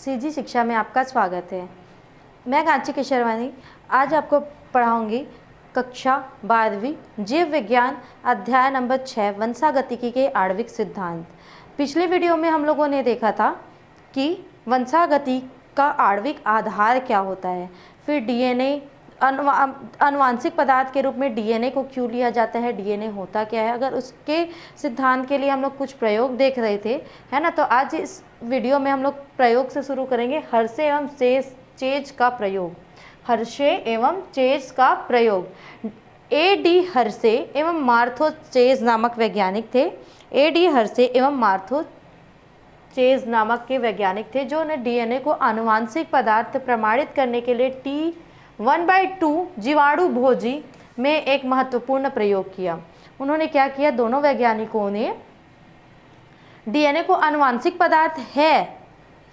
CG शिक्षा में आपका स्वागत है। मैं कांची किशोरवानी आज आपको पढ़ाऊंगी कक्षा 12वीं जीव विज्ञान अध्याय नंबर 6 वंशागतिकी के आणविक सिद्धांत। पिछले वीडियो में हम लोगों ने देखा था कि वंशागति का आणविक आधार क्या होता है, फिर डीएनए आनुवांशिक पदार्थ के रूप में डीएनए को क्यों लिया जाता है, डीएनए होता क्या है, अगर उसके सिद्धांत के लिए हम लोग कुछ प्रयोग देख रहे थे, है ना। तो आज इस वीडियो में हम लोग प्रयोग से शुरू करेंगे, हर्षे एवं चेज का प्रयोग। हर्षे एवं चेज का प्रयोग। ए.डी. हर्षे एवं मार्थो चेज नामक वैज्ञानिक थे। ए.डी. हर्षे एवं मार्थो चेज नामक के वैज्ञानिक थे जो ने डीएनए को आनुवांशिक पदार्थ प्रमाणित करने के लिए T1/2 जीवाणु भोजी में एक महत्वपूर्ण प्रयोग किया। उन्होंने क्या किया, दोनों वैज्ञानिकों ने डीएनए को आनुवांशिक पदार्थ है,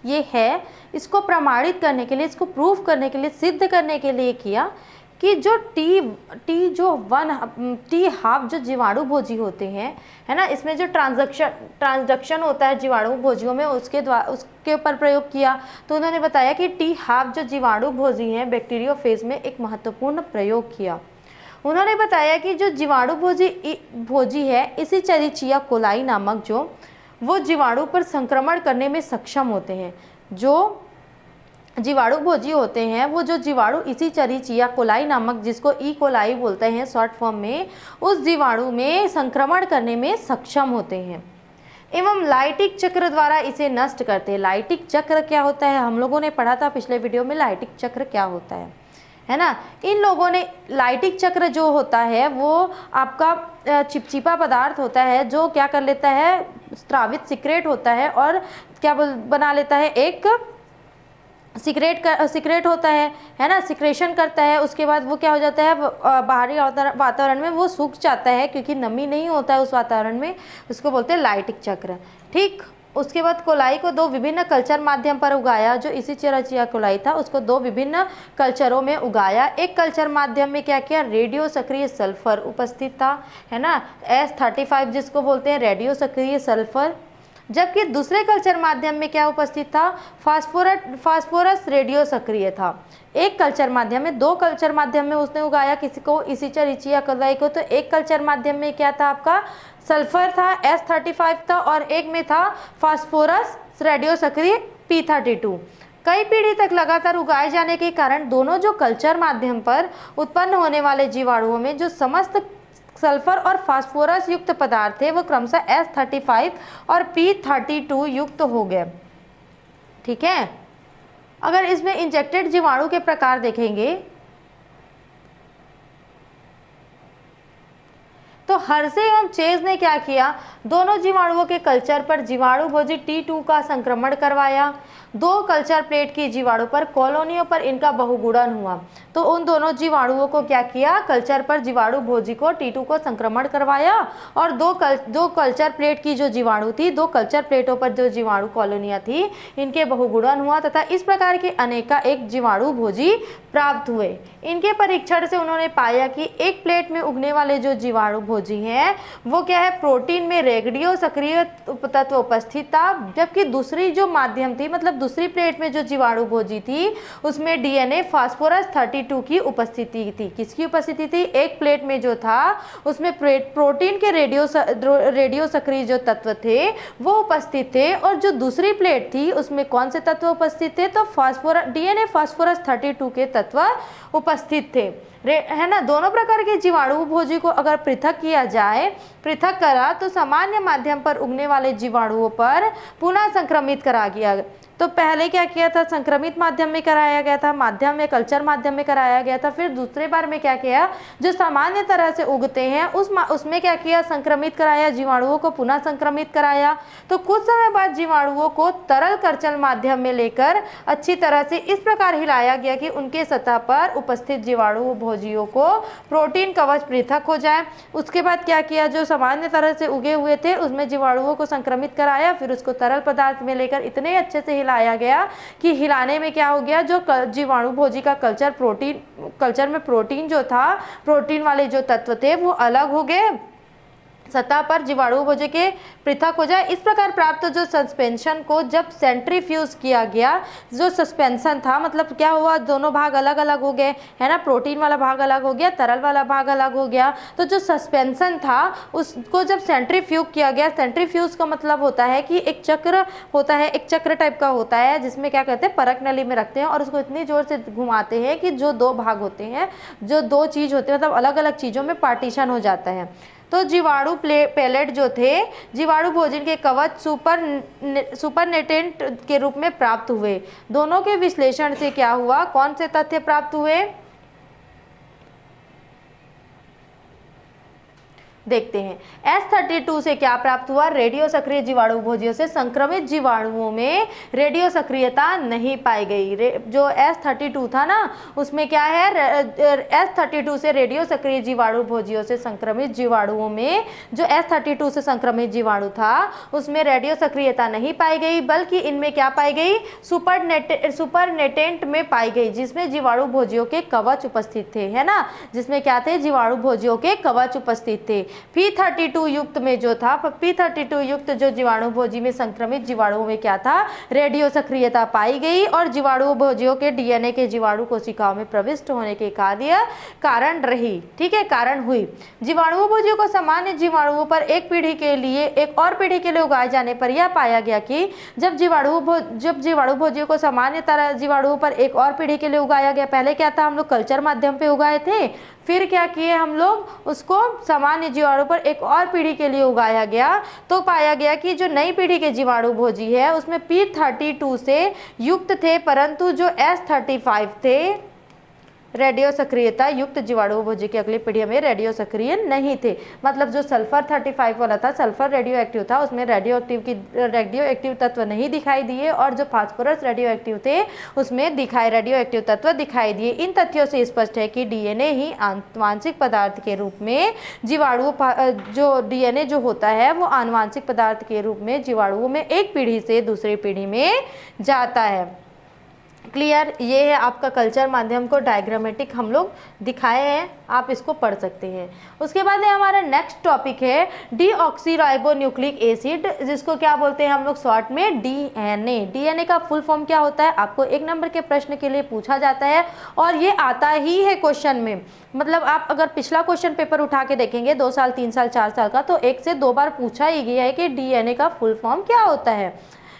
ये है, इसको प्रमाणित करने के लिए, इसको प्रूफ करने के लिए, सिद्ध करने के लिए किया कि जो टी हाफ जो जीवाणु भोजी होते हैं, है ना, इसमें जो ट्रांसडक्शन होता है जीवाणु भोजियों में, उसके ऊपर प्रयोग किया। तो उन्होंने बताया कि टी हाफ जो जीवाणु भोजी हैं बैक्टीरियोफेज में एक महत्वपूर्ण प्रयोग किया। उन्होंने बताया कि जो जीवाणु भोजी है इसी चेरिचिया कोलाई नामक जो वो जीवाणु पर संक्रमण करने में सक्षम होते हैं। जो जीवाणु भोजी होते हैं वो जो जीवाणु इसी चेरिचिया कोलाई नामक, जिसको ई कोलाई बोलते हैं शॉर्ट फॉर्म में, उस जीवाणु में संक्रमण करने में सक्षम होते हैं एवं लाइटिक चक्र द्वारा इसे नष्ट करते हैं। लाइटिक चक्र क्या होता है, हम लोगों ने पढ़ा था पिछले वीडियो में लाइटिक चक्र क्या होता है ना। इन लोगों ने लाइटिक चक्र जो होता है वो आपका चिपचिपा पदार्थ होता है जो क्या कर लेता है, स्रावित सिक्रेट होता है और क्या बना लेता है, एक सिक्रेट होता है ना, सिक्रेशन करता है। उसके बाद वो क्या हो जाता है, बाहरी वातावरण में वो सूख जाता है क्योंकि नमी नहीं होता है उस वातावरण में, उसको बोलते हैं लाइटिक चक्र। ठीक, उसके बाद कोलाई को दो विभिन्न कल्चर माध्यम पर उगाया। जो इसी चेरिचिया कोलाई था उसको दो विभिन्न कल्चरों में उगाया। एक कल्चर माध्यम में क्या किया, रेडियो सक्रिय सल्फर उपस्थित था, है ना, S35 जिसको बोलते हैं रेडियो सक्रिय सल्फर। जबकि दूसरे कल्चर माध्यम में क्या उपस्थित था, फास्फोरस रेडियो सक्रिय था। एक कल्चर माध्यम में, दो कल्चर माध्यम में उसने उगाया किसी को, इसी चेरिचिया कोलाई को। तो एक कल्चर माध्यम में क्या था आपका, सल्फर था, S35 था, और एक में था फास्फोरस रेडियो सक्रिय P32। कई पीढ़ी तक लगातार उगाए जाने के कारण दोनों जो कल्चर माध्यम पर उत्पन्न होने वाले जीवाणुओं में जो समस्त सल्फर और फास्फोरस युक्त पदार्थ थे वो क्रमशः S35 और P32 युक्त हो गए। ठीक है, अगर इसमें इंजेक्टेड जीवाणु के प्रकार देखेंगे तो हर्षे एवं चेज ने क्या किया, दोनों जीवाणुओं के कल्चर पर जीवाणु भोजी T2 का संक्रमण करवाया। दो कल्चर प्लेट की जीवाणु पर कॉलोनियों पर इनका बहुगुणन हुआ। तो उन दोनों जीवाणुओं को क्या किया, कल्चर पर जीवाणु भोजी को T2 को संक्रमण करवाया और दो कल्चर प्लेट की जो जीवाणु थी, दो कल्चर प्लेटों पर जो जीवाणु कॉलोनियां थी, इनके बहुगुणन हुआ तथा इस प्रकार के अनेका एक जीवाणु भोजी प्राप्त हुए। इनके परीक्षण से उन्होंने पाया कि एक प्लेट में उगने वाले जो जीवाणु भोजी हैं वो क्या है, प्रोटीन में रेडियो सक्रिय तत्व उपस्थित था। जबकि दूसरी जो माध्यम थी, मतलब दूसरी प्लेट में जो जीवाणु भोजी थी उसमें डीएनए फास्फोरस 32 की उपस्थिति थी। किसकी उपस्थिति थी, एक प्लेट में जो था उसमें प्रोटीन के रेडियो सक्रिय जो तत्व थे वो उपस्थित थे, और जो दूसरी प्लेट थी उसमें कौन से तत्व उपस्थित थे, तो डीएनए फास्फोरस 32 के तत्व उपस्थित थे, है ना। दोनों प्रकार के जीवाणु भोजी को अगर पृथक किया जाए, पृथक करा तो सामान्य माध्यम पर उगने वाले जीवाणुओं पर पुनः संक्रमित करा गया। तो पहले क्या किया था, संक्रमित माध्यम में कराया गया था, माध्यम में कल्चर माध्यम में कराया गया था। फिर दूसरे बार में क्या किया, जो सामान्य तरह से उगते हैं उसमें क्या किया, संक्रमित कराया, जीवाणुओं को पुनः संक्रमित कराया। तो कुछ समय बाद जीवाणुओं को तरल कल्चर माध्यम में लेकर अच्छी तरह से इस प्रकार हिलाया गया कि उनके सतह पर उपस्थित जीवाणु भोजियों को प्रोटीन कवच पृथक हो जाए। उसके बाद क्या किया, जो सामान्य तरह से उगे हुए थे उसमें जीवाणुओं को संक्रमित कराया, फिर उसको तरल पदार्थ में लेकर इतने अच्छे से हिलाया गया कि हिलाने में क्या हो गया, जो जीवाणु भोजी का कल्चर में प्रोटीन जो था, प्रोटीन वाले जो तत्व थे वो अलग हो गए, सतह पर जीवाणु भोज्य के पृथक हो जाए। इस प्रकार प्राप्त जो सस्पेंशन को जब सेंट्रीफ्यूज किया गया, जो सस्पेंशन था मतलब क्या हुआ, दोनों भाग अलग अलग हो गए, है ना, प्रोटीन वाला भाग अलग हो गया, तरल वाला भाग अलग हो गया। तो जो सस्पेंशन था उसको जब सेंट्रीफ्यूज किया गया, सेंट्रीफ्यूज का मतलब होता है कि एक चक्र होता है, एक चक्र टाइप का होता है जिसमें क्या कहते हैं, परख नली में रखते हैं और उसको इतनी जोर से घुमाते हैं कि जो दो भाग होते हैं, जो दो चीज होते हैं, मतलब अलग अलग चीजों में पार्टीशन हो जाता है। तो जीवाणु पेलेट जो थे जीवाणु भोजन के कवच सुपरनेटेंट के रूप में प्राप्त हुए। दोनों के विश्लेषण से क्या हुआ, कौन से तथ्य प्राप्त हुए, देखते हैं। S32 से क्या प्राप्त हुआ, रेडियो सक्रिय जीवाणु भोजियों से संक्रमित जीवाणुओं में रेडियो सक्रियता नहीं पाई गई। जो S32 था ना उसमें क्या है, S32 से रेडियो सक्रिय जीवाणु भोजियों से संक्रमित जीवाणुओं में, जो S32 से संक्रमित जीवाणु था उसमें रेडियो सक्रियता नहीं पाई गई, बल्कि इनमें क्या पाई गई, सुपरनेटेंट में पाई गई, जिसमें जीवाणु भोजियों के कवच उपस्थित थे, है ना, जिसमें क्या थे, जीवाणु भोजियों के कवच उपस्थित थे। P32 युक्त में जो था, P32 युक्त जो जीवाणु भोजी में संक्रमित जीवाणुओं में क्या था, रेडियो सक्रियता पाई गई और जीवाणु भोजियों के डीएनए के जीवाणु कोशिकाओं में प्रविष्ट होने के कारण रही, ठीक है, कारण हुई। जीवाणु भोजियों को सामान्य जीवाणुओं पर एक पीढ़ी के लिए एक और पीढ़ी के लिए उगाए जाने पर यह पाया गया कि जब जीवाणु भोजियों को सामान्य तरह जीवाणुओं पर एक और पीढ़ी के लिए उगाया गया, पहले क्या था, हम लोग कल्चर माध्यम पे उगाए थे, फिर क्या किए हम लोग, उसको सामान्य जीवाणु पर एक और पीढ़ी के लिए उगाया गया, तो पाया गया कि जो नई पीढ़ी के जीवाणु भोजी है उसमें P32 से युक्त थे, परंतु जो S35 थे रेडियो सक्रियता युक्त जीवाणु भोजी की अगली पीढ़ी में रेडियो सक्रिय नहीं थे। मतलब जो सल्फर 35 वाला था, सल्फर रेडियो एक्टिव था, उसमें रेडियो एक्टिव तत्व नहीं दिखाई दिए, और जो फास्फोरस रेडियो एक्टिव थे उसमें रेडियो एक्टिव तत्व दिखाई दिए। इन तथ्यों से स्पष्ट है कि डीएनए ही आनुवांशिक पदार्थ के रूप में जो डीएनए जो होता है वो आनुवांशिक पदार्थ के रूप में जीवाणुओं में एक पीढ़ी से दूसरी पीढ़ी में जाता है। क्लियर, ये है आपका कल्चर माध्यम को डायग्रामेटिक हम लोग दिखाए हैं, आप इसको पढ़ सकते हैं। उसके बाद है हमारा नेक्स्ट टॉपिक है डीऑक्सीराइबोन्यूक्लिक एसिड, जिसको क्या बोलते हैं हम लोग शॉर्ट में डीएनए। डीएनए का फुल फॉर्म क्या होता है, आपको एक नंबर के प्रश्न के लिए पूछा जाता है और ये आता ही है क्वेश्चन में। मतलब आप अगर पिछला क्वेश्चन पेपर उठा के देखेंगे 2 साल 3 साल 4 साल का, तो 1 से 2 बार पूछा ही गया है कि डीएनए का फुल फॉर्म क्या होता है।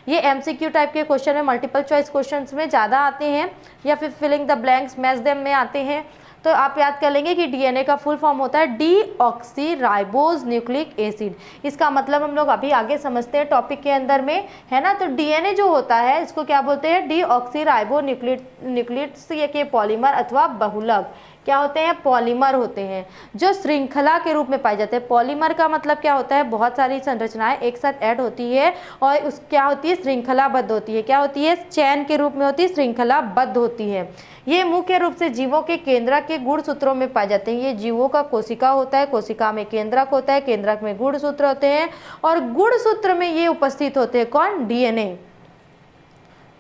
ये एमसीक्यू टाइप के क्वेश्चन में, मल्टीपल चॉइस क्वेश्चंस में ज़्यादा आते हैं, या फिर filling the blanks match them में आते हैं। तो आप याद कर लेंगे कि डीएनए का फुल फॉर्म होता है डीऑक्सीराइबोज न्यूक्लिक एसिड। इसका मतलब हम लोग अभी आगे समझते हैं टॉपिक के अंदर में, है ना। तो डीएनए जो होता है इसको क्या बोलते हैं, डीऑक्सीराइबो न्यूक्लियस के पॉलीमर अथवा बहुलक क्या होते हैं, पॉलीमर होते हैं, जो श्रृंखला के रूप में पाए जाते हैं। पॉलीमर का मतलब क्या होता है, बहुत सारी संरचनाएं एक साथ ऐड होती है और उस क्या होती है, श्रृंखलाबद्ध होती है। क्या होती है, चैन के रूप में होती है, श्रृंखलाबद्ध होती है। ये मुख्य रूप से जीवों के केंद्रक के गुणसूत्रों में पाए जाते हैं। ये जीवों का कोशिका होता है, कोशिका में केंद्रक होता है, केंद्रक में गुणसूत्र होते हैं, और गुणसूत्र में ये उपस्थित होते हैं कौन, डीएनए।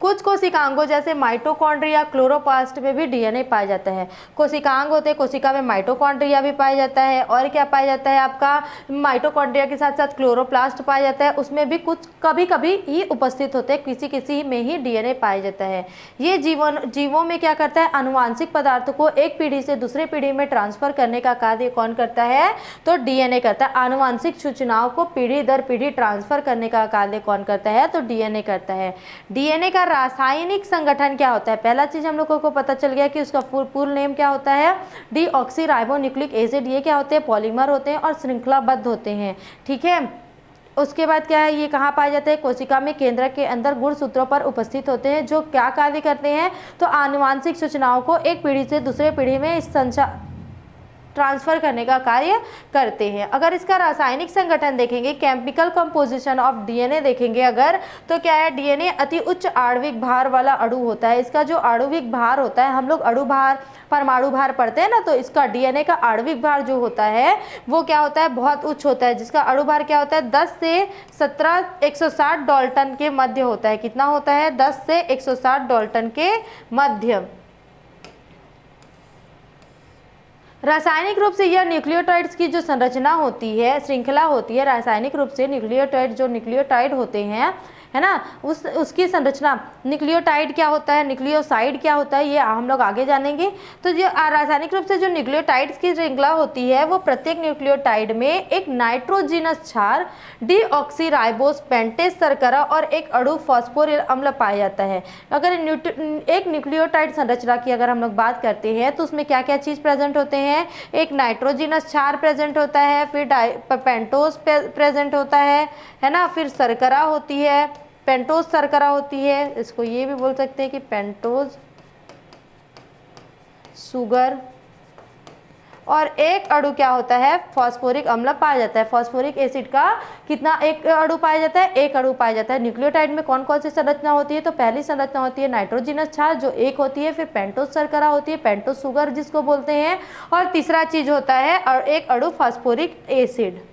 कुछ कोशिकांगों जैसे माइटोकॉन्ड्रिया, क्लोरोप्लास्ट में भी डीएनए पाया जाता है। कोशिकांग होते हैं, कोशिका में माइटोकॉन्ड्रिया भी पाया जाता है, और क्या पाया जाता है आपका, माइटोकॉन्ड्रिया के साथ साथ क्लोरोप्लास्ट पाया जाता है, उसमें भी कुछ कभी कभी ही उपस्थित होते हैं, किसी किसी में ही डीएनए पाया जाता है। ये जीवों में क्या करता है, आनुवांशिक पदार्थों को एक पीढ़ी से दूसरे पीढ़ी में ट्रांसफर करने का कार्य कौन करता है, तो डीएनए करता है। आनुवांशिक सूचनाओं को पीढ़ी दर पीढ़ी ट्रांसफर करने का कार्य कौन करता है, तो डीएनए करता है। डीएनए का रासायनिक संगठन क्या होता है, पहला चीज हम लोगों को पता चल गया कि उसका पूर्ण नेम क्या होता है, डीऑक्सीराइबोन्यूक्लिक एसिड। ये क्या होते हैं, पॉलीमर होते हैं और श्रृंखलाबद्ध होते हैं, ठीक है। उसके बाद क्या है, ये कहाँ पाए जाते हैं, कोशिका में केंद्रक के अंदर गुणसूत्रों पर उपस्थित होते हैं, जो क्या कार्य करते हैं, तो आनुवांशिक सूचनाओं को एक पीढ़ी से दूसरे पीढ़ी में ट्रांसफर करने का कार्य करते हैं। अगर इसका रासायनिक संगठन देखेंगे, केमिकल कंपोजिशन ऑफ डीएनए देखेंगे अगर, तो क्या है, डीएनए अति उच्च आणविक भार वाला अणु होता है। इसका जो आणविक भार होता है, हम लोग अणु भार, परमाणु भार पढ़ते हैं ना, तो इसका डीएनए का आणविक भार जो होता है वो क्या होता है, बहुत उच्च होता है, जिसका अणु भार क्या होता है, 10 से 160 डाल्टन के मध्य होता है। कितना होता है, 10 से 160 डाल्टन के मध्य। रासायनिक रूप से यह न्यूक्लियोटाइड्स की जो संरचना होती है, श्रृंखला होती है, रासायनिक रूप से न्यूक्लियोटाइड जो न्यूक्लियोटाइड होते हैं, है ना, उसकी संरचना, न्यूक्लियोटाइड क्या होता है, न्यूक्लियोसाइड क्या होता है, ये हम लोग आगे जानेंगे। तो जो रासायनिक रूप से जो न्यूक्लियोटाइड्स की श्रृंखला होती है, वो प्रत्येक न्यूक्लियोटाइड में एक नाइट्रोजिनस क्षार, डीऑक्सीराइबोस पेंटेज शर्करा और एक अणु फॉस्फोरिल अम्ल पाया जाता है। अगर एक न्यूक्लियोटाइड संरचना की अगर हम लोग बात करते हैं तो उसमें क्या क्या चीज़ प्रेजेंट होते हैं, एक नाइट्रोजिनस क्षार प्रेजेंट होता है, फिर पेंटोज प्रेजेंट होता है ना, फिर शर्करा होती है, पेंटोज शर्करा होती है, इसको ये भी बोल सकते हैं कि पेंटोज शुगर, और एक अणु क्या होता है, फॉस्फोरिक अम्ल पाया जाता है। फॉस्फोरिक एसिड का कितना एक अणु पाया जाता है, एक अणु पाया जाता है। न्यूक्लियोटाइड में कौन कौन सी संरचना होती है, तो पहली संरचना होती है नाइट्रोजिनस क्षार जो एक होती है, फिर पेंटोज शर्करा होती है, पेंटोज शुगर जिसको बोलते हैं, और तीसरा चीज होता है एक अणु फॉस्फोरिक एसिड।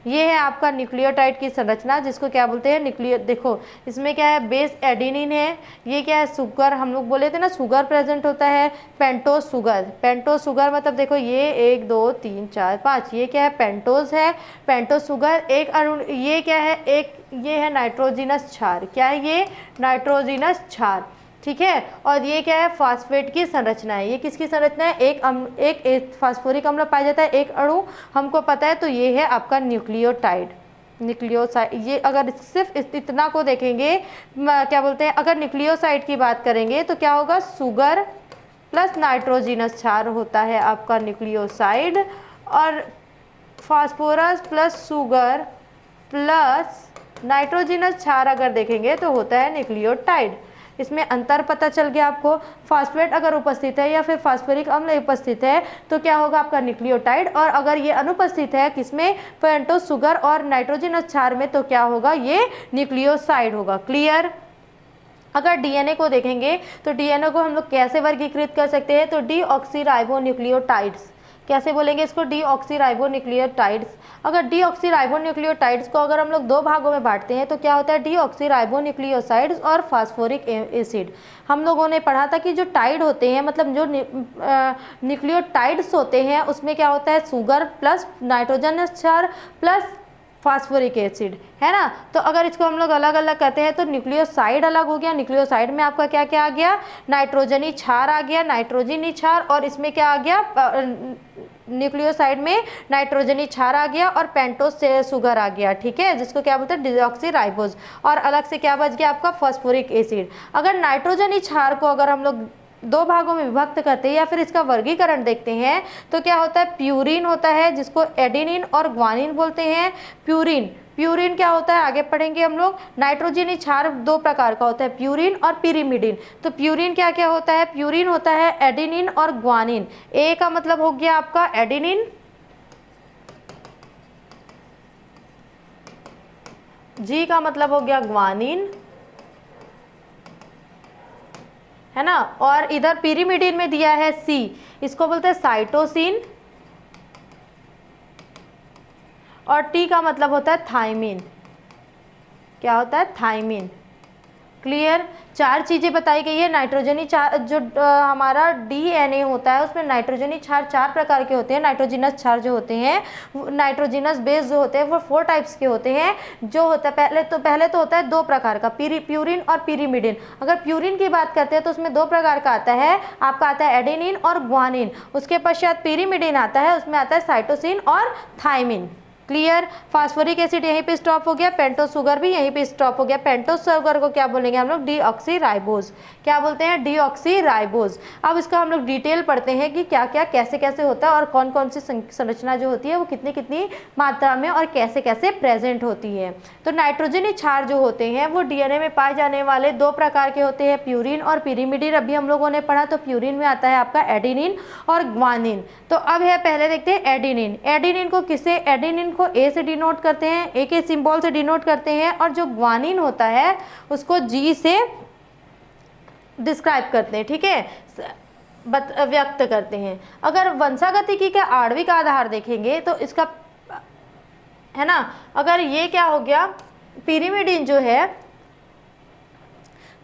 ये है आपका न्यूक्लियोटाइड की संरचना, जिसको क्या बोलते हैं न्यूक्लियो, देखो इसमें क्या है, बेस एडेनिन है, ये क्या है शुगर, हम लोग बोले थे ना शुगर प्रेजेंट होता है, पेंटोज शुगर, पेंटोज शुगर मतलब देखो ये 1 2 3 4 5, ये क्या है पेंटोज है, पेंटोज शुगर, एक अणु, ये क्या है, एक ये है नाइट्रोजिनस क्षार, क्या है ये नाइट्रोजिनस क्षार, ठीक है। और ये क्या है, फास्फेट की संरचना है, ये किसकी संरचना है, एक फास्फोरिक अम्ल पाया जाता है, एक अणु हमको पता है, तो ये है आपका न्यूक्लियोटाइड, न्यूक्लियोसाइड। ये अगर सिर्फ इतना को देखेंगे, क्या बोलते हैं, अगर न्यूक्लियोसाइड की बात करेंगे तो क्या होगा, शुगर प्लस नाइट्रोजिनस क्षार होता है आपका न्यूक्लियोसाइड, और phosphorus plus sugar plus nitrogenous क्षार अगर देखेंगे तो होता है न्यूक्लियोटाइड। इसमें अंतर पता चल गया आपको, फास्फेट अगर उपस्थित है या फिर फास्फोरिक अम्ल उपस्थित है तो क्या होगा आपका न्यूक्लियोटाइड, और अगर ये अनुपस्थित है किसमें, पेंटोज शुगर और नाइट्रोजिनस क्षार में, तो क्या होगा, ये न्यूक्लियोसाइड होगा। क्लियर। अगर डीएनए को देखेंगे तो डीएनए को हम लोग कैसे वर्गीकृत कर सकते हैं, तो डीऑक्सीराइबोन्यूक्लियोटाइड्स, कैसे बोलेंगे इसको, डीऑक्सीराइबोन्यूक्लियोटाइड्स। अगर डीऑक्सीराइबोन्यूक्लियोटाइड्स को अगर हम लोग दो भागों में बांटते हैं तो क्या होता है, डीऑक्सीराइबोन्यूक्लियोसाइड्स और फास्फोरिक एसिड। हम लोगों ने पढ़ा था कि जो टाइड होते हैं, मतलब जो न्यूक्लियोटाइड्स होते हैं, उसमें क्या होता है, शुगर प्लस नाइट्रोजनस क्षार प्लस फास्फोरिक एसिड, है ना। तो अगर इसको हम लोग अलग अलग करते हैं तो न्यूक्लियोसाइड अलग हो गया, न्यूक्लियोसाइड में आपका क्या क्या आ गया, नाइट्रोजनी क्षार आ गया, नाइट्रोजनी क्षार, और इसमें क्या आ गया, न्यूक्लियोसाइड में नाइट्रोजनी क्षार आ गया और पेंटोज से शुगर आ गया, ठीक है, जिसको क्या बोलते हैं डिऑक्सीराइबोज, और अलग से क्या बच गया आपका फॉस्फोरिक एसिड। अगर नाइट्रोजनी क्षार को अगर हम लोग दो भागों में विभक्त करते हैं या फिर इसका वर्गीकरण देखते हैं तो क्या होता है, प्यूरिन होता है जिसको एडेनिन और ग्वानिन बोलते हैं। प्यूरिन क्या होता है, आगे पढ़ेंगे हम लोग। नाइट्रोजनी क्षार दो प्रकार का होता है, प्यूरिन और पिरिमिडिन। तो प्यूरिन क्या क्या होता है, प्यूरिन होता है एडेनिन और ग्वानिन। ए का मतलब हो गया आपका एडेनिन, जी का मतलब हो गया ग्वानिन, है ना, और इधर पिरिमिडिन में दिया है सी, इसको बोलते हैं साइटोसिन, और टी का मतलब होता है थायमिन। क्या होता है, थायमिन। क्लियर। चार चीजें बताई गई है। नाइट्रोजनी क्षार जो हमारा डीएनए होता है उसमें नाइट्रोजनी क्षार 4 प्रकार के होते हैं। नाइट्रोजिनस क्षार जो होते हैं, नाइट्रोजिनस बेस जो होते हैं वो 4 टाइप्स के होते हैं। जो होता है पहले तो होता है 2 प्रकार का, प्यूरिन और पिरिमिडिन। अगर प्यूरिन की बात करते हैं तो उसमें 2 प्रकार का आता है, आपका आता है एडेनिन और ग्वानिन। उसके पश्चात पिरिमिडिन आता है, उसमें आता है साइटोसिन और थायमिन। क्लियर। फास्फोरिक एसिड यहीं पे स्टॉप हो गया, पेंटोज शुगर भी यहीं पे स्टॉप हो गया। पेंटोज शुगर को क्या बोलेंगे हम लोग, डीऑक्सीराइबोज। क्या बोलते हैं, डीऑक्सीराइबोज। अब इसका हम लोग डिटेल पढ़ते हैं कि क्या क्या कैसे कैसे होता है और कौन कौन सी संरचना जो होती है वो कितनी कितनी मात्रा में और कैसे कैसे प्रेजेंट होती है। तो नाइट्रोजनी क्षार जो होते हैं वो डीएनए में पाए जाने वाले 2 प्रकार के होते हैं, प्यूरिन और पिरिमिडिन। अभी हम लोगों ने पढ़ा तो प्यूरिन में आता है आपका एडेनिन और ग्वानिन। तो अब है पहले देखते हैं एडेनिन। एडेनिन को किसे, एडेनिन को ए से डिनोट करते हैं, ए के सिंबल से डिनोट करते हैं, और जो ग्वानिन होता है उसको जी से डिस्क्राइब करते हैं, ठीक है, व्यक्त करते हैं। अगर वंशागतिकी के आणविक आधार देखेंगे तो इसका, है ना, अगर ये क्या हो गया पिरिमिडिन जो है,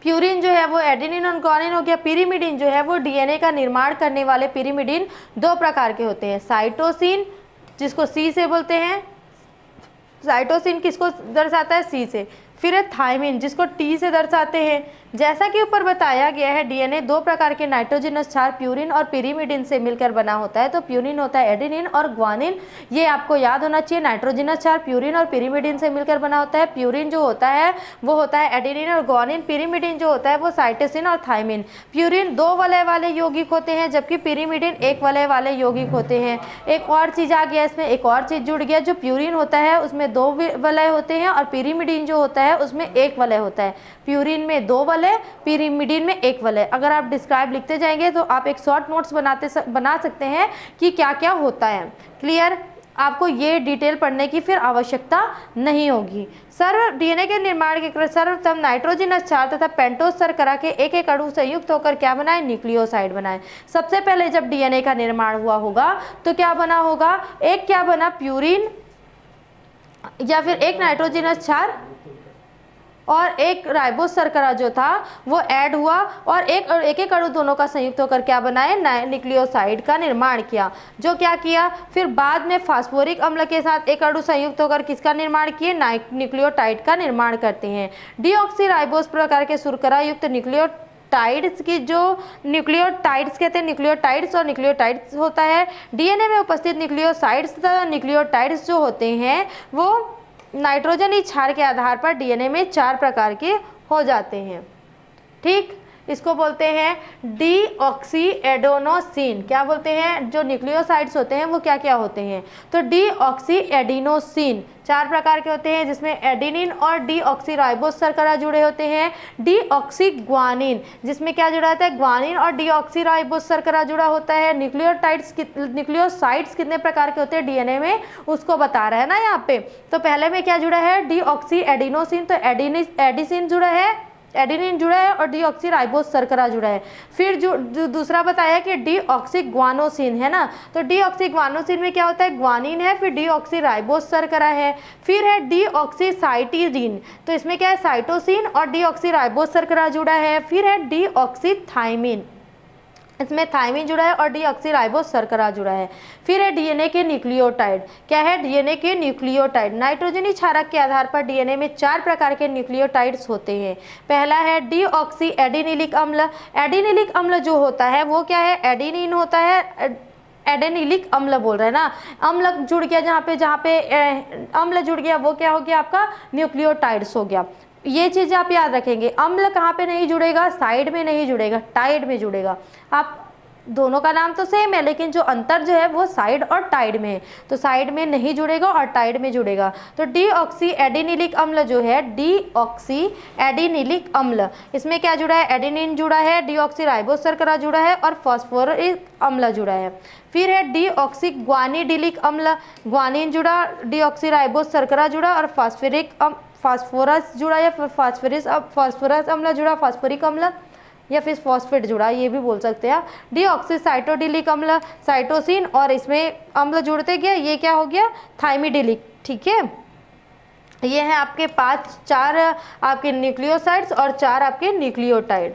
प्यूरिन जो है वो एडेनिन और ग्वानिन हो गया। पिरिमिडिन जो है वो डीएनए का निर्माण करने वाले पिरिमिडिन दो प्रकार के होते हैं, साइटोसिन जिसको सी से बोलते हैं, साइटोसिन किसको दर्शाता है, सी से। फिर है थायमिन जिसको टी से दर्शाते हैं। जैसा कि ऊपर बताया गया है, डीएनए दो प्रकार के नाइट्रोजनस क्षार प्यूरिन और पिरिमिडिन से मिलकर बना होता है। तो प्यूरिन होता है एडेनिन और ग्वानिन, ये आपको याद होना चाहिए। नाइट्रोजनस क्षार प्यूरिन और पिरिमिडिन से मिलकर बना होता है। प्यूरिन जो होता है वो होता है एडेनिन और ग्वानिन, पिरिमिडिन जो होता है वो साइटोसिन और थायमिन। प्यूरिन दो वलय वाले यौगिक होते हैं जबकि पिरिमिडिन एक वलय वाले यौगिक होते हैं। एक और चीज़ आ गया इसमें, एक और चीज़ जुड़ गया, जो प्यूरिन होता है उसमें दो वलय होते हैं और पिरिमिडिन जो होता है उसमें एक वलय होता है। प्यूरिन में दो वलय, पिरिमिडिन में एक वलय। अगर आप डिस्क्राइब लिखते जाएंगे तो आप एक शॉर्ट नोट्स बना सकते हैं कि क्या क्या होता है। क्लियर, आपको ये डिटेल पढ़ने की फिर आवश्यकता नहीं होगी। डीएनए के निर्माण के क्रम सर्वप्रथम नाइट्रोजनस क्षार तथा पेंटोज शर्करा के एक एक अणु संयुक्त होकर क्या बनाए, न्यूक्लियोसाइड बनाए। सबसे पहले जब डीएनए का निर्माण हुआ होगा तो क्या बना होगा, एक क्या बना, प्यूरिन या फिर एक नाइट्रोजनस क्षार और एक राइबोज शर्करा जो था वो ऐड हुआ और एक एक अणु दोनों का संयुक्त होकर क्या बनाए, न्यूक्लियोसाइड का निर्माण किया। जो क्या किया, फिर बाद में फास्फोरिक अम्ल के साथ एक अणु संयुक्त होकर किसका निर्माण किए, न्यूक्लियोटाइड का निर्माण करते हैं। डीऑक्सीराइबोज प्रकार के शर्करा युक्त न्यूक्लियोटाइड्स की जो न्यूक्लियोटाइड्स कहते हैं, न्यूक्लियोटाइड्स और न्यूक्लियोटाइड्स होता है। डीएनए में उपस्थित न्यूक्लियोसाइड्स तथा न्यूक्लियोटाइड्स जो होते हैं वो नाइट्रोजन क्षार के आधार पर डीएनए में 4 प्रकार के हो जाते हैं। ठीक, इसको बोलते हैं डीऑक्सी एडेनोसिन। क्या बोलते हैं, जो न्यूक्लियोसाइड्स होते हैं वो क्या क्या होते हैं, तो डीऑक्सी एडेनोसिन 4 प्रकार के होते हैं जिसमें एडेनिन और डीऑक्सीराइबोज शर्करा जुड़े होते हैं। डीऑक्सी ग्वानिन जिसमें क्या जुड़ा होता है, ग्वानिन और डीऑक्सीराइबोज शर्करा जुड़ा होता है। न्यूक्लियोसाइड्स कितने प्रकार के होते हैं डीएनए में उसको बता रहा है ना यहाँ पे। तो पहले में क्या जुड़ा है, डीऑक्सी एडेनोसिन, तो एडिसिन जुड़ा है, एडेनिन जुड़ा है और डीऑक्सीराइबोज शर्करा जुड़ा है। फिर जो दूसरा बताया कि डीऑक्सीग्वानोसिन है ना, तो डीऑक्सीग्वानोसिन में क्या होता है, ग्वानिन है, फिर डीऑक्सीराइबोज शर्करा है। फिर है डीऑक्सीसाइटिडीन, तो इसमें क्या है, साइटोसिन और डीऑक्सीराइबोज शर्करा जुड़ा है। फिर है डीऑक्सीथाइमिन, इसमें थायमिन जुड़ा है और डीऑक्सीराइबोज शर्करा जुड़ा है। फिर है डीएनए के न्यूक्लियोटाइड, क्या है, डीएनए के न्यूक्लियोटाइड। नाइट्रोजनी क्षारक के आधार पर डीएनए में 4 प्रकार के न्यूक्लियोटाइड्स होते हैं। पहला है डीऑक्सी एडिनिलिक अम्ल। एडिनिलिक अम्ल जो होता है वो क्या है, एडिनिन होता है, एडेनिलिक अम्ल बोल रहे हैं ना, अम्ल जुड़ गया जहाँ पे अम्ल जुड़ गया वो क्या हो गया, आपका न्यूक्लियोटाइड्स हो गया। ये चीज़ आप याद रखेंगे। अम्ल कहाँ पे नहीं जुड़ेगा, साइड में नहीं जुड़ेगा, टाइड में जुड़ेगा। आप दोनों का नाम तो सेम है लेकिन जो अंतर जो है वो साइड और टाइड में है, तो साइड में नहीं जुड़ेगा और टाइड में जुड़ेगा। तो डीऑक्सी एडिनिलिक अम्ल जो है, डीऑक्सी एडिनिलिक अम्ल, इसमें क्या जुड़ा है, एडेनिन जुड़ा है, डीऑक्सीराइबोज शर्करा जुड़ा है और फास्फोरिक अम्ल जुड़ा है। फिर है डीऑक्सी ग्वानिडिलिक अम्ल, ग्वानिन जुड़ा, डीऑक्सीराइबोज शर्करा जुड़ा और फास्फोरस जुड़ा या फास्फोरस अम्ल जुड़ा, फास्फोरिक अम्ल या फिर फॉस्फेट जुड़ा, ये भी बोल सकते हैं। डीऑक्सीसाइटोडिलिक अम्ल, साइटोसिन और इसमें अम्ल जुड़ते गया, ये क्या हो गया, थाइमिडिलिक। ठीक है, ये है आपके 4 आपके न्यूक्लियोसाइड्स और 4 आपके न्यूक्लियोटाइड।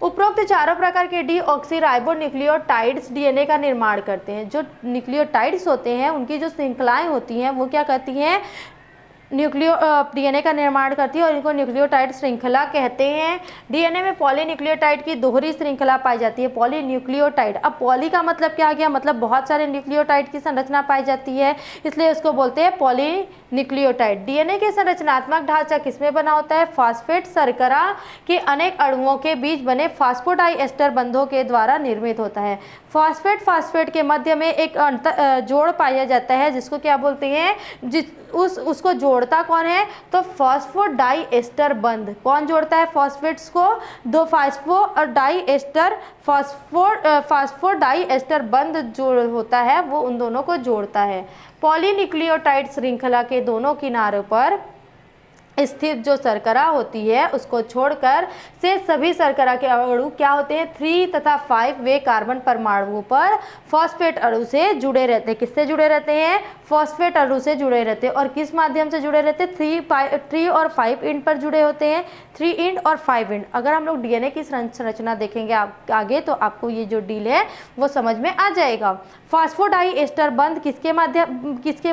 उपरोक्त चारों प्रकार के डीऑक्सीराइबो न्यूक्लियोटाइड्स डीएनए का निर्माण करते हैं। जो न्यूक्लियोटाइड्स होते हैं उनकी जो श्रृंखलाएं होती हैं वो क्या करती हैं, डीएनए का निर्माण करती है और इनको न्यूक्लियोटाइड श्रृंखला कहते हैं। डीएनए में पॉलीन्यूक्लियोटाइड की दोहरी श्रृंखला पाई जाती है, पॉलीन्यूक्लियोटाइड। अब पॉली का मतलब क्या आ गया, मतलब बहुत सारे न्यूक्लियोटाइड की संरचना पाई जाती है, इसलिए उसको बोलते हैं पॉलीन्यूक्लियोटाइड। डीएनए के संरचनात्मक ढांचा किसमें बना होता है, फास्फेट शर्करा के अनेक अणुओं के बीच बने फास्फोडाइएस्टर बंधों के द्वारा निर्मित होता है। फास्फेट के मध्य में एक जोड़ पाया जाता है जिसको क्या बोलते हैं, उसको जोड़ता कौन है, तो फास्फोडाइएस्टर बंध। कौन जोड़ता है फास्फेट्स को, दो फास्फोडाइएस्टर बंध जो होता है वो उन दोनों को जोड़ता है। पॉलीन्यूक्लियोटाइड श्रृंखला के दोनों किनारों पर स्थित जो शर्करा होती है उसको छोड़कर से सभी शर्करा के अणु क्या होते हैं, 3 तथा 5 वे कार्बन परमाणुओं पर फॉस्फेट अणु से जुड़े रहते हैं। किससे जुड़े रहते हैं, फॉस्फेट अणु से जुड़े रहते हैं। और किस माध्यम से जुड़े रहते हैं, 3 और 5 इंड पर जुड़े होते हैं, 3 इंड और 5 इंड। अगर हम लोग डीएनए की संरचना देखेंगे आगे तो आपको ये जो डील है वो समझ में आ जाएगा। फास्फोडाइएस्टर बंध किसके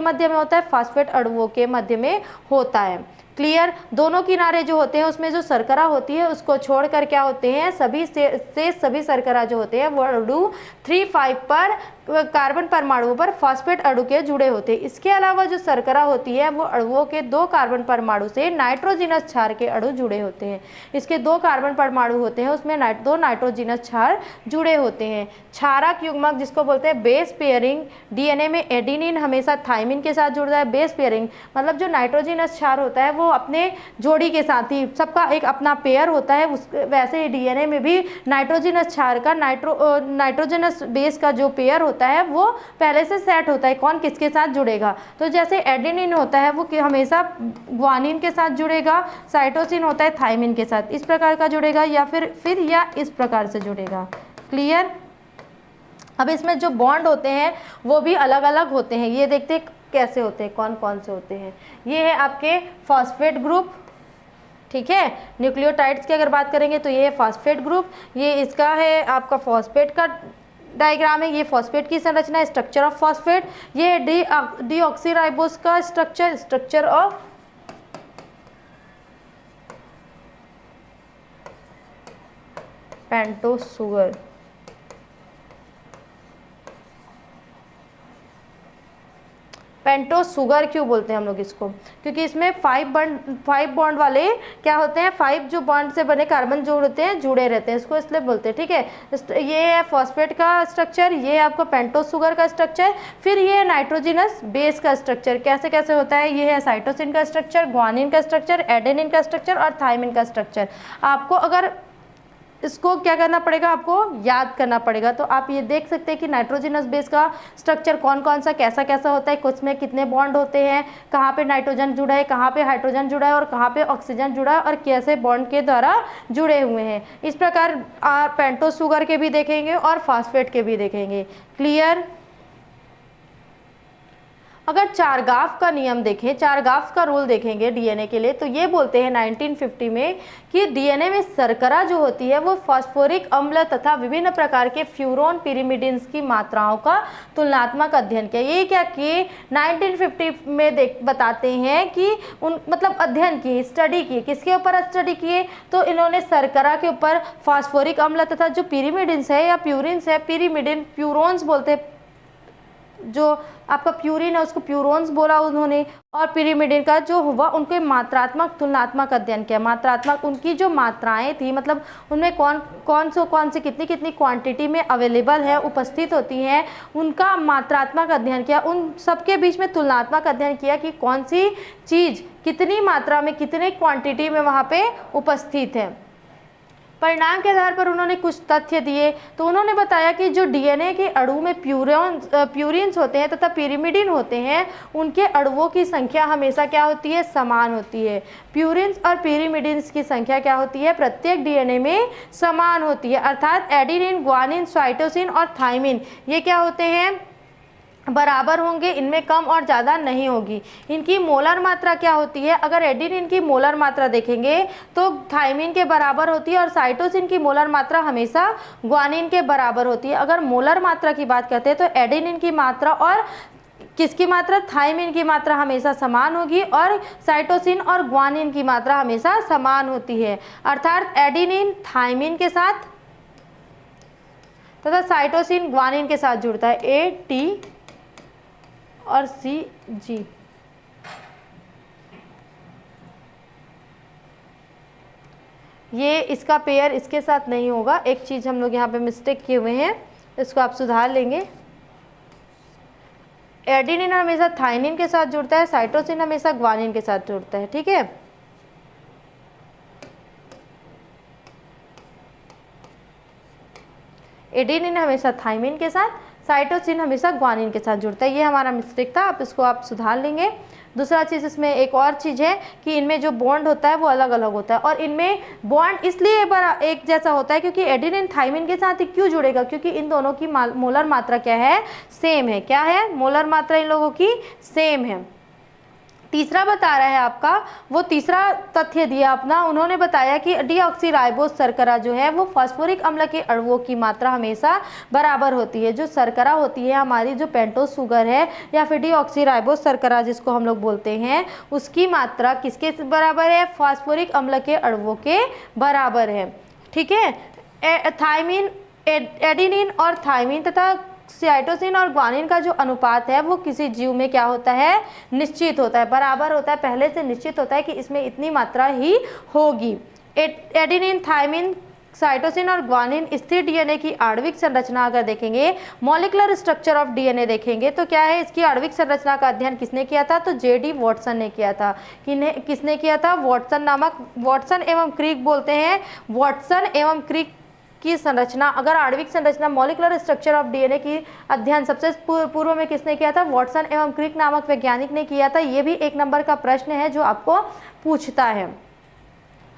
मध्य में होता है, फॉस्फेट अणुओं के मध्य में होता है। क्लियर। दोनों किनारे जो होते हैं उसमें जो शर्करा होती है उसको छोड़कर क्या होते हैं, सभी शर्करा जो होते हैं वो अणु 3-5 पर कार्बन परमाणुओं पर फॉस्फेट अणु के जुड़े होते हैं। इसके अलावा जो शर्करा होती है वो अणुओं के 2 कार्बन परमाणु से नाइट्रोजिनस क्षार के अणु जुड़े होते हैं। इसके 2 कार्बन परमाणु होते हैं उसमें 2 नाइट्रोजिनस क्षार जुड़े होते हैं। क्षारक युग्मक जिसको बोलते हैं बेस पेयरिंग, डीएनए में एडेनिन हमेशा थाइमिन के साथ जुड़ता है। बेस पेयरिंग मतलब जो नाइट्रोजिनस क्षार होता है वो अपने जोड़ी के साथ ही, सबका एक अपना पेयर होता है, वैसे ही डीएनए में भी नाइट्रोजिनस क्षार का नाइट्रोजनस बेस का जो पेयर होता है वो पहले से सेट होता है कौन किसके साथ जुड़ेगा। तो जैसे एडेनिन होता है वो हमेशा ग्वानिन के साथ जुड़ेगा, साइटोसिन होता है थाइमिन के साथ, इस प्रकार का जुड़ेगा या फिर या इस प्रकार से जुड़ेगा। क्लियर। अब इसमें जो बॉन्ड होते हैं वो भी अलग अलग होते हैं, ये देखते हैं कैसे होते हैं, कौन कौन से होते हैं। ये है आपके फॉस्फेट ग्रुप, ठीक है। न्यूक्लियोटाइड्स की अगर बात करेंगे तो ये है फॉस्फेट ग्रुप, ये इसका है आपका फॉस्फेट का डायग्राम है, ये फॉस्फेट की संरचना है, स्ट्रक्चर ऑफ फॉस्फेट। ये डीऑक्सीराइबोस का structure of pentose sugar. Pentose sugar क्यों बोलते हैं हम लोग इसको, क्योंकि इसमें 5 बॉन्ड वाले क्या होते हैं, 5 जो बॉन्ड से बने कार्बन जो होते हैं जुड़े रहते हैं, इसको इसलिए बोलते हैं। ठीक है, ये है फॉस्फेट का स्ट्रक्चर, ये है आपका पेंटोस शुगर का स्ट्रक्चर, फिर ये है नाइट्रोजिनस बेस का स्ट्रक्चर। कैसे कैसे होता है, ये है साइटोसिन का स्ट्रक्चर, ग्वानिन का स्ट्रक्चर, एडेनिन का स्ट्रक्चर और थाइमिन का स्ट्रक्चर। आपको अगर इसको क्या करना पड़ेगा, आपको याद करना पड़ेगा। तो आप ये देख सकते हैं कि नाइट्रोजनस बेस का स्ट्रक्चर कौन कौन सा कैसा कैसा होता है, कुछ में कितने बॉन्ड होते हैं, कहाँ पे नाइट्रोजन जुड़ा है, कहाँ पे हाइड्रोजन जुड़ा है और कहाँ पे ऑक्सीजन जुड़ा है और कैसे बॉन्ड के द्वारा जुड़े हुए हैं। इस प्रकार आप पेंटोस शुगर के भी देखेंगे और फॉस्फेट के भी देखेंगे। क्लियर। अगर चारगाफ का नियम देखें, चारगाफ का रूल देखेंगे डीएनए के लिए, तो ये बोलते हैं 1950 में कि डीएनए में शर्करा जो होती है वो फास्फोरिक अम्ल तथा विभिन्न प्रकार के फ्यूरोन पिरिमिडिन्स की मात्राओं का तुलनात्मक अध्ययन किया। ये क्या किए 1950 में बताते हैं कि मतलब अध्ययन किए, स्टडी किए। किसके ऊपर स्टडी किए, तो इन्होंने शर्करा के ऊपर फास्फोरिक अम्ल तथा जो पिरिमिडिन्स है या प्यूरिन्स है, पिरिमिडिन प्यूरोन्स बोलते हैं, जो आपका प्यूरिन है उसको प्यूरोन्स बोला उन्होंने, और पिरिमिडिन का जो हुआ उनके मात्रात्मक तुलनात्मक अध्ययन किया। मात्रात्मक उनकी जो मात्राएं थी, मतलब उनमें कौन से कितनी कितनी क्वांटिटी में अवेलेबल है, उपस्थित होती हैं, उनका मात्रात्मक अध्ययन किया। उन सबके बीच में तुलनात्मक अध्ययन किया कि कौन सी चीज़ कितनी मात्रा में कितने क्वांटिटी में वहाँ पे उपस्थित है। परिणाम के आधार पर उन्होंने कुछ तथ्य दिए। तो उन्होंने बताया कि जो डीएनए के अणु में प्यूरिन्स होते हैं तथा पिरिमिडिन होते हैं, उनके अणुओं की संख्या हमेशा क्या होती है, समान होती है। प्यूरिन्स और पिरिमिडिन्स की संख्या क्या होती है, प्रत्येक डीएनए में समान होती है। अर्थात एडेनिन, ग्वानिन, साइटोसिन और थाइमिन ये क्या होते हैं, बराबर होंगे, इनमें कम और ज़्यादा नहीं होगी। इनकी मोलर मात्रा क्या होती है, अगर एडेनिन की मोलर मात्रा देखेंगे तो थाइमिन के बराबर होती है और साइटोसिन की मोलर मात्रा हमेशा ग्वानिन के बराबर होती है। अगर मोलर मात्रा की बात करते हैं तो एडेनिन की मात्रा और किसकी मात्रा, थाइमिन की मात्रा हमेशा समान होगी और साइटोसिन और ग्वानिन की मात्रा हमेशा समान होती है। अर्थात एडेनिन थाइमिन के साथ तथा साइटोसिन ग्वानिन के साथ जुड़ता है, AT और CG। ये इसका पेयर इसके साथ नहीं होगा, एक चीज़ हम लोग यहाँ पे मिस्टेक किए हुए हैं, इसको आप सुधार लेंगे। एडेनिन हमेशा थाइमिन के साथ जुड़ता है, साइटोसिन हमेशा ग्वानिन के साथ जुड़ता है। ठीक है, एडेनिन हमेशा थाइमिन के साथ, साइटोसिन हमेशा ग्वानिन के साथ जुड़ता है। ये हमारा मिस्टेक था, आप सुधार लेंगे। दूसरा चीज़ इसमें एक और चीज़ है कि इनमें जो बॉन्ड होता है वो अलग अलग होता है, और इनमें बॉन्ड इसलिए एक जैसा होता है क्योंकि एडेनिन थाइमिन के साथ क्यों जुड़ेगा, क्योंकि इन दोनों की मोलर मात्रा क्या है, सेम है। क्या है, मोलर मात्रा इन लोगों की सेम है। तीसरा बता रहा है आपका, वो तीसरा तथ्य दिया अपना, उन्होंने बताया कि डीऑक्सीराइबोज शर्करा जो है वो फास्फोरिक अम्ल के अणुओं की मात्रा हमेशा बराबर होती है। जो शर्करा होती है हमारी, जो पेंटोस शुगर है या फिर डीऑक्सीराइबोज शर्करा जिसको हम लोग बोलते हैं, उसकी मात्रा किसके बराबर है, फास्फोरिक अम्ल के अणुओं के बराबर है। ठीक है, थाइमिन, एडेनिन और थाइमिन तथा साइटोसिन और ग्वानिन का जो अनुपात है वो किसी जीव में क्या होता है, निश्चित होता है, बराबर होता है, पहले से निश्चित होता है कि इसमें इतनी मात्रा ही होगी। एडेनिन, थाइमिन, साइटोसिन और ग्वानिन स्थिर डीएनए की आणविक संरचना अगर देखेंगे, मॉलिक्यूलर स्ट्रक्चर ऑफ डीएनए देखेंगे तो क्या है, इसकी आणविक संरचना का अध्ययन किसने किया था, तो जेडी वॉटसन ने किया था। किसने किया था, वॉटसन एवं क्रिक बोलते हैं, वॉटसन एवं क्रिक की संरचना, अगर आणविक संरचना मॉलिक्यूलर स्ट्रक्चर ऑफ डीएनए की अध्ययन सबसे पूर्व में किसने किया था, वॉटसन एवं क्रिक नामक वैज्ञानिक ने किया था। ये भी एक नंबर का प्रश्न है जो आपको पूछता है।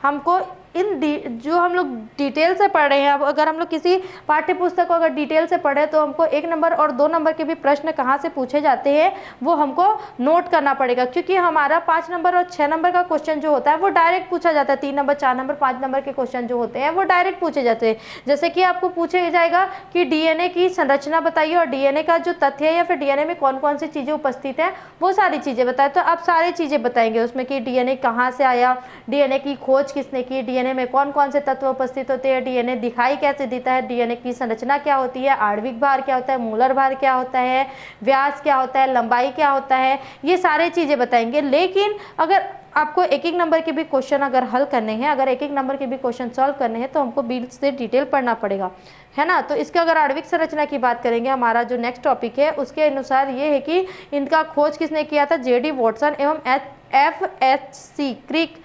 हमको जो हम लोग डिटेल से पढ़ रहे हैं, अब अगर हम लोग किसी पाठ्य पुस्तक को अगर डिटेल से पढ़े तो हमको 1 नंबर और 2 नंबर के भी प्रश्न कहाँ से पूछे जाते हैं वो हमको नोट करना पड़ेगा, क्योंकि हमारा 5 नंबर और 6 नंबर का क्वेश्चन जो होता है वो डायरेक्ट पूछा जाता है। 3 नंबर, 4 नंबर, 5 नंबर के क्वेश्चन जो होते हैं वो डायरेक्ट पूछे जाते हैं। जैसे कि आपको पूछा जाएगा कि डीएनए की संरचना बताइए और डीएनए का जो तथ्य है या फिर डीएनए में कौन कौन सी चीज़ें उपस्थित हैं वो सारी चीज़ें बताए, तो आप सारी चीज़ें बताएंगे उसमें कि डीएनए कहाँ से आया, डीएनए की खोज किसने की, डीएनए में कौन कौन से तत्व उपस्थित होते हैं, डीएनए दिखाई कैसे देता है, डीएनए की संरचना क्या होती है, आणविक भार क्या होता है, मोलर भार क्या होता है, व्यास क्या होता है, लंबाई क्या होता है, ये सारी चीज़ें बताएंगे। लेकिन अगर आपको 1-1 नंबर के भी क्वेश्चन अगर हल करने हैं, अगर 1-1 नंबर के भी क्वेश्चन सॉल्व करने हैं तो हमको बीच से डिटेल पढ़ना पड़ेगा, है ना। तो इसके अगर आणविक संरचना की बात करेंगे, हमारा जो नेक्स्ट टॉपिक है उसके अनुसार ये है कि इनका खोज किसने किया था, जेडी वॉटसन एवं FHC क्रिक,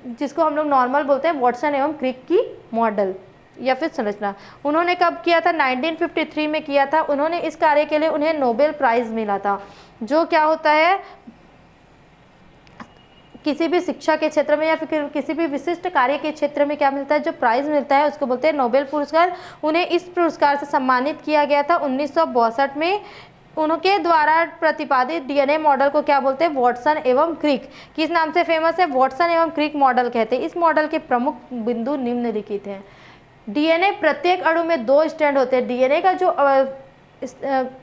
जिसको हम लोग नॉर्मल बोलते हैं, वॉटसन एवं क्रिक की मॉडल या फिर संरचना। उन्होंने कब किया था, 1953 में किया था। उन्होंने इस कार्य के लिए उन्हें नोबेल प्राइज़ मिला था। जो क्या होता है, किसी भी शिक्षा के क्षेत्र में या फिर किसी भी विशिष्ट कार्य के क्षेत्र में क्या मिलता है, जो प्राइज़ मिलता है उसको बोलते हैं नोबेल पुरस्कार। उन्हें इस पुरस्कार से सम्मानित किया गया था 1962 में। उनके द्वारा प्रतिपादित डीएनए मॉडल को क्या बोलते हैं, वॉटसन एवं क्रिक। किस नाम से फेमस है, वॉटसन एवं क्रिक मॉडल कहते हैं। इस मॉडल के प्रमुख बिंदु निम्नलिखित हैं। डीएनए प्रत्येक अणु में 2 स्ट्रैंड होते हैं। डीएनए का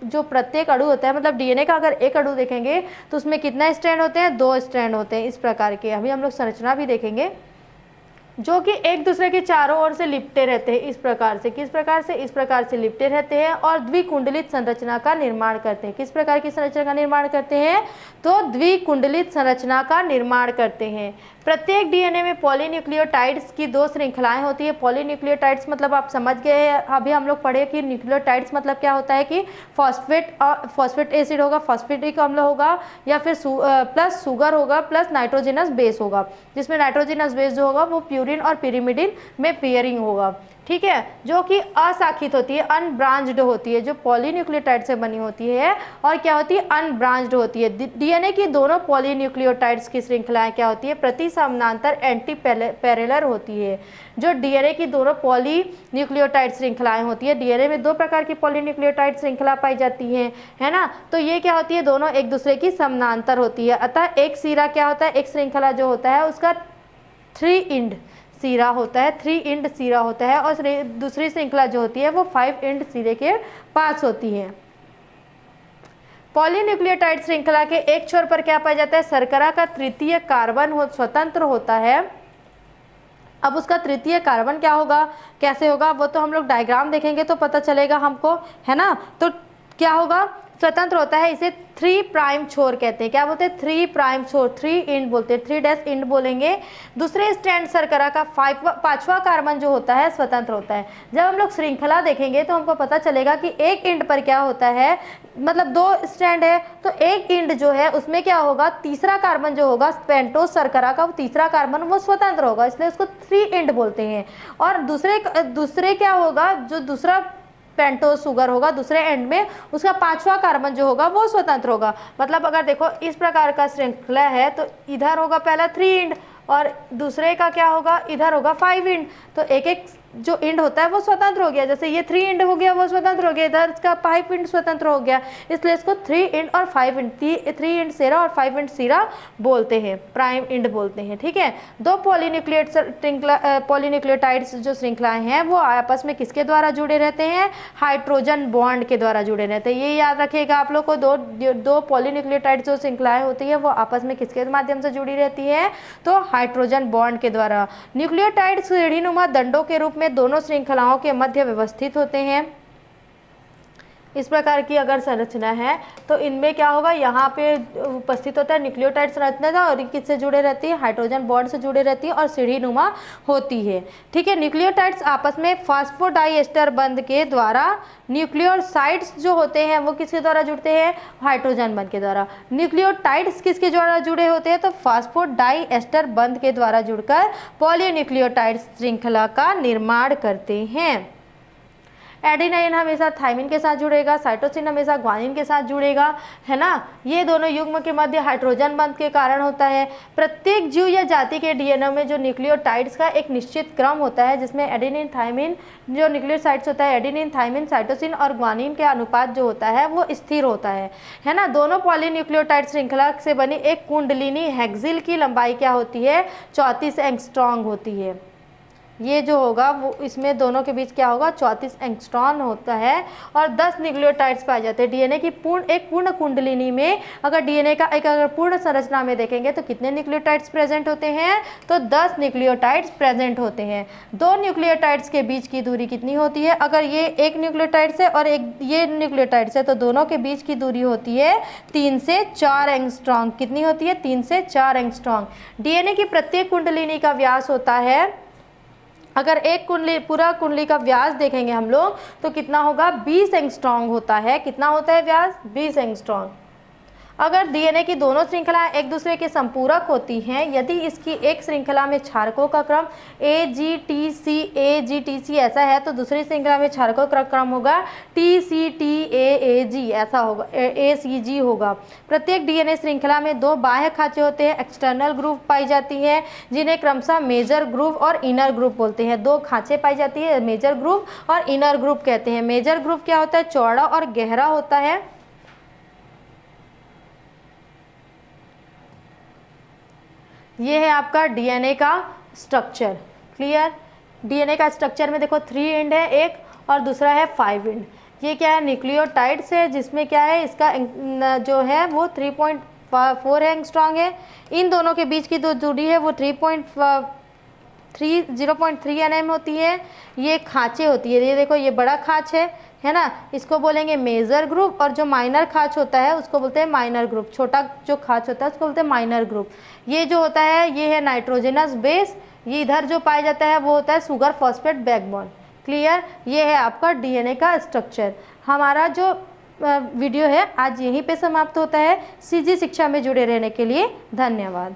जो प्रत्येक अणु होता है, मतलब डीएनए का अगर एक अणु देखेंगे तो उसमें कितना स्ट्रैंड होते हैं, 2 स्ट्रैंड होते हैं इस प्रकार के। अभी हम लोग संरचना भी देखेंगे, जो कि एक दूसरे के चारों ओर से लिपटे रहते हैं इस प्रकार से। किस प्रकार से, इस प्रकार से लिपटे रहते हैं और द्विकुंडलित संरचना का निर्माण करते हैं। किस प्रकार की संरचना का निर्माण करते हैं, तो द्विकुंडलित संरचना का निर्माण करते हैं। प्रत्येक डीएनए में पॉलीन्यूक्लियोटाइड्स की 2 श्रृंखलाएं होती है। पॉलीन्यूक्लियोटाइड्स मतलब आप समझ गए हैं, अभी हम लोग पढ़े कि न्यूक्लियोटाइड्स मतलब क्या होता है कि फॉस्फेट एसिड होगा, फॉस्फेटिक अम्ल होगा, या फिर प्लस शुगर होगा, प्लस नाइट्रोजनस बेस होगा, जिसमें नाइट्रोजनस बेस जो होगा वो प्यूरिन और पिरिमिडिन में पेयरिंग होगा। ठीक है, जो कि अशाखित होती है, अनब्रांच्ड होती है, जो पॉलीन्यूक्लियोटाइड से बनी होती है और क्या होती है, अनब्रांच्ड होती है। डीएनए की दोनों पॉलीन्यूक्लियोटाइड्स की श्रृंखलाएं क्या होती है, प्रति समानांतर एंटी पैरेलल होती है। जो डीएनए की दोनों पॉलीन्यूक्लियोटाइड श्रृंखलाएं होती है, डीएनए में 2 प्रकार की पॉलीन्यूक्लियोटाइड श्रृंखला पाई जाती है ना। तो ये क्या होती है, दोनों एक दूसरे की समानांतर होती है। अतः एक सिरा क्या होता है, एक श्रृंखला जो होता है उसका 3 इंड सिरा होता है, 3 इंड सिरा होता है, और दूसरी श्रृंखला जो होती है वो 5 इंड सिरे के पास होती है। पॉलीन्यूक्लियोटाइड श्रृंखला के एक छोर पर क्या पाया जाता है, शर्करा का तृतीय कार्बन स्वतंत्र होता है। अब उसका तृतीय कार्बन क्या होगा, कैसे होगा, वो तो हम लोग डायग्राम देखेंगे तो पता चलेगा हमको, है ना। तो क्या होगा, स्वतंत्र होता है। इसे 3 प्राइम छोर कहते हैं। क्या बोलते हैं, 3 प्राइम छोर, 3 इंड बोलते हैं, 3 डैश इंड बोलेंगे। दूसरे स्ट्रैंड शर्करा का 5वां कार्बन जो होता है स्वतंत्र होता है। जब हम लोग श्रृंखला देखेंगे तो हमको पता चलेगा कि एक इंड पर क्या होता है, मतलब 2 स्ट्रैंड है तो एक इंड जो है उसमें क्या होगा, तीसरा कार्बन जो होगा पेंटोस शर्करा का, वो तीसरा कार्बन वो स्वतंत्र होगा, इसलिए उसको 3 इंड बोलते हैं। और दूसरे क्या होगा, जो दूसरा पेंटोज शुगर होगा, दूसरे एंड में उसका 5वां कार्बन जो होगा वो स्वतंत्र होगा। मतलब अगर देखो इस प्रकार का श्रृंखला है तो इधर होगा पहला 3 इंड और दूसरे का क्या होगा, इधर होगा 5 इंड। तो एक एक जो इंड होता है वो स्वतंत्र हो गया, जैसे ये 3 इंड हो गया वो स्वतंत्र हो गया, इधर इसका 5 इंड स्वतंत्र हो गया, इसलिए इसको 3 इंड और 5 इंड, 3 इंड सेरा और 5 इंड सीरा बोलते हैं, प्राइम इंड बोलते हैं। ठीक है, दो पॉलीन्यूक्लियोटाइड्स जो श्रृंखलाएं हैं वो आपस में किसके द्वारा जुड़े रहते हैं, हाइड्रोजन बॉन्ड के द्वारा जुड़े रहते हैं। ये याद रखिएगा आप लोग को, दो पॉलीन्यूक्लियोटाइड्स जो श्रृंखलाएं होती है वो आपस में किसके माध्यम से जुड़ी रहती है, तो हाइड्रोजन बॉन्ड के द्वारा। न्यूक्लियोटाइड सीढ़ीनुमा दंडों के रूप में दोनों श्रृंखलाओं के मध्य व्यवस्थित होते हैं। इस प्रकार की अगर संरचना है तो इनमें क्या होगा, यहाँ पे उपस्थित होता है न्यूक्लियोटाइड संरचना और किससे जुड़े रहती है, हाइड्रोजन बॉन्ड से जुड़े रहती है और सीढ़ीनुमा होती है। ठीक है, न्यूक्लियोटाइड्स आपस में फास्फोडाइएस्टर बंध के द्वारा, न्यूक्लियोसाइड्स जो होते हैं वो किसके द्वारा जुड़ते हैं, हाइड्रोजन बंध के द्वारा। न्यूक्लियोटाइड्स किसके द्वारा जुड़े होते हैं, तो फास्फोडाइएस्टर बंध के द्वारा जुड़कर पॉलीन्यूक्लियोटाइड श्रृंखला का निर्माण करते हैं। एडेनाइन हमेशा थाइमिन के साथ जुड़ेगा, साइटोसिन हमेशा ग्वानिन के साथ जुड़ेगा, है ना। ये दोनों युग्म के मध्य हाइड्रोजन बंध के कारण होता है। प्रत्येक जीव या जाति के डीएनए में जो न्यूक्लियोटाइड्स का एक निश्चित क्रम होता है, जिसमें एडेनिन थाइमिन जो न्यूक्लियोसाइड्स होता है, एडेनिन थाइमिन साइटोसिन और ग्वानिन के अनुपात जो होता है वो स्थिर होता है ना। दोनों पॉलीन्यूक्लियोटाइड श्रृंखला से बनी एक कुंडलिनी हेक्सिल की लंबाई क्या होती है, 34 एंगस्ट्रॉम होती है। ये जो होगा वो इसमें दोनों के बीच क्या होगा, 34 एंगस्ट्रॉम होता है और 10 न्यूक्लियोटाइड्स पाए जाते हैं। डीएनए की पूर्ण कुंडलिनी में अगर डीएनए का अगर पूर्ण संरचना में देखेंगे तो कितने न्यूक्लियोटाइड्स प्रेजेंट होते हैं, तो 10 न्यूक्लियोटाइड्स प्रेजेंट होते हैं। दो न्यूक्लियोटाइड्स के बीच की दूरी कितनी होती है, अगर ये एक न्यूक्लियोटाइड्स है और एक ये न्यूक्लियोटाइड्स है तो दोनों के बीच की दूरी होती है 3 से 4 एंगस्ट्रॉम। कितनी होती है, 3 से 4 एंगस्ट्रॉम। डीएनए की प्रत्येक कुंडलिनी का व्यास होता है, अगर एक कुंडली पूरा कुंडली का व्यास देखेंगे हम लोग तो कितना होगा, 20 एंगस्ट्रॉम होता है। कितना होता है व्यास, 20 एंगस्ट्रॉम। अगर डीएनए की दोनों श्रृंखलाएं एक दूसरे के संपूरक होती हैं, यदि इसकी एक श्रृंखला में क्षारकों का क्रम AGTC ऐसा है तो दूसरी श्रृंखला में क्षारकों का क्रम होगा TCTAAG ऐसा होगा, ACG होगा। प्रत्येक डीएनए श्रृंखला में 2 बाह्य खांचे होते हैं, एक्सटर्नल ग्रुप पाई जाती हैं, जिन्हें क्रमशः मेजर ग्रुप और इनर ग्रुप बोलते हैं। 2 खांचे पाई जाती है, मेजर ग्रुप और इनर ग्रुप कहते हैं। मेजर ग्रुप क्या होता है, चौड़ा और गहरा होता है। ये है आपका डीएनए का स्ट्रक्चर। क्लियर, डीएनए का स्ट्रक्चर में देखो 3 इंड है एक और दूसरा है 5 इंड। ये क्या है, न्यूक्लियोटाइड से, जिसमें क्या है इसका जो है वो 3.4 एंगस्ट्रॉम है। इन दोनों के बीच की जो दूरी है वो 0.3 nm होती है। ये खांचे होती है, ये देखो ये बड़ा खांच है ना, इसको बोलेंगे मेजर ग्रुप, और जो माइनर खांच होता है उसको बोलते हैं माइनर ग्रुप। छोटा जो खांच होता है उसको बोलते हैं माइनर ग्रुप। ये जो होता है ये है नाइट्रोजनस बेस, ये इधर जो पाया जाता है वो होता है सुगर फॉस्फेट बैकबोन। क्लियर, ये है आपका डीएनए का स्ट्रक्चर। हमारा जो वीडियो है आज यहीं पे समाप्त होता है। सीजी शिक्षा में जुड़े रहने के लिए धन्यवाद।